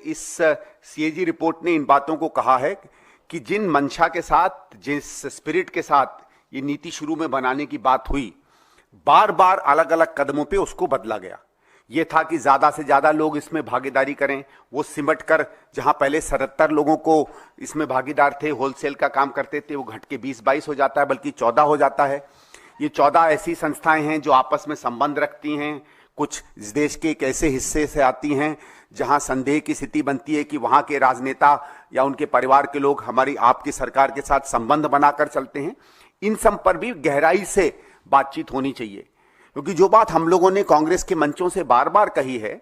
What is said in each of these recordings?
इस CAG report ने इन बातों को कहा है कि जिन मंशा के साथ, जिस स्पिरिट के साथ ये नीति शुरू में बनाने की बात हुई, बार बार अलग अलग कदमों पे उसको बदला गया। ये था कि ज्यादा से ज्यादा लोग इसमें भागीदारी करें। वो सिमट कर जहां पहले 77 लोगों को इसमें भागीदार थे, होलसेल का काम करते थे, वो घट के 20-22 हो जाता है, बल्कि 14 हो जाता है। ये 14 ऐसी संस्थाएं हैं जो आपस में संबंध रखती हैं, कुछ इस देश के एक ऐसे हिस्से से आती हैं जहां संदेह की स्थिति बनती है कि वहां के राजनेता या उनके परिवार के लोग हमारी आपकी सरकार के साथ संबंध बनाकर चलते हैं। इन सब पर भी गहराई से बातचीत होनी चाहिए, क्योंकि जो बात हम लोगों ने कांग्रेस के मंचों से बार बार कही है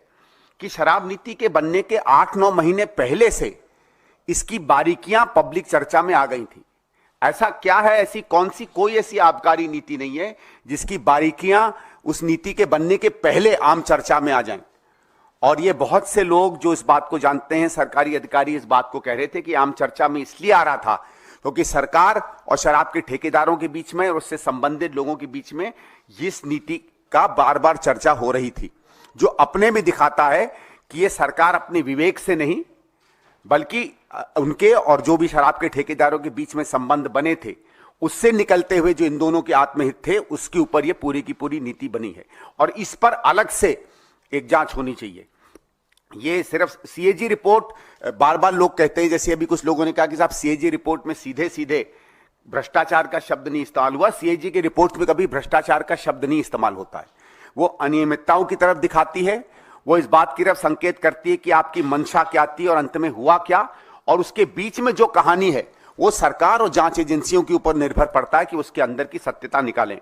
कि शराब नीति के बनने के 8-9 महीने पहले से इसकी बारीकियां पब्लिक चर्चा में आ गई थी। ऐसा क्या है, ऐसी कौन सी कोई ऐसी आबकारी नीति नहीं है जिसकी बारीकियां उस नीति के बनने के पहले आम चर्चा में आ जाएं। और ये बहुत से लोग जो इस बात को जानते हैं, सरकारी अधिकारी इस बात को कह रहे थे कि आम चर्चा में इसलिए आ रहा था क्योंकि सरकार और शराब के ठेकेदारों के बीच में और उससे संबंधित लोगों के बीच में इस नीति का बार बार चर्चा हो रही थी, जो अपने में दिखाता है कि ये सरकार अपने विवेक से नहीं, बल्कि उनके और जो भी शराब के ठेकेदारों के बीच में संबंध बने थे उससे निकलते हुए जो इन दोनों के आत्महित थे, उसके ऊपर ये पूरी की पूरी नीति बनी है। और इस पर अलग से एक जांच होनी चाहिए। ये सिर्फ सीएजी रिपोर्ट, बार बार लोग कहते हैं, जैसे अभी कुछ लोगों ने कहा कि साहब सीएजी रिपोर्ट में सीधे सीधे भ्रष्टाचार का शब्द नहीं इस्तेमाल हुआ। सीएजी की रिपोर्ट में कभी भ्रष्टाचार का शब्द नहीं इस्तेमाल होता है। वो अनियमितताओं की तरफ दिखाती है, वो इस बात की तरफ संकेत करती है कि आपकी मंशा क्या थी और अंत में हुआ क्या, और उसके बीच में जो कहानी है वो सरकार और जांच एजेंसियों के ऊपर निर्भर पड़ता है कि उसके अंदर की सत्यता निकालें।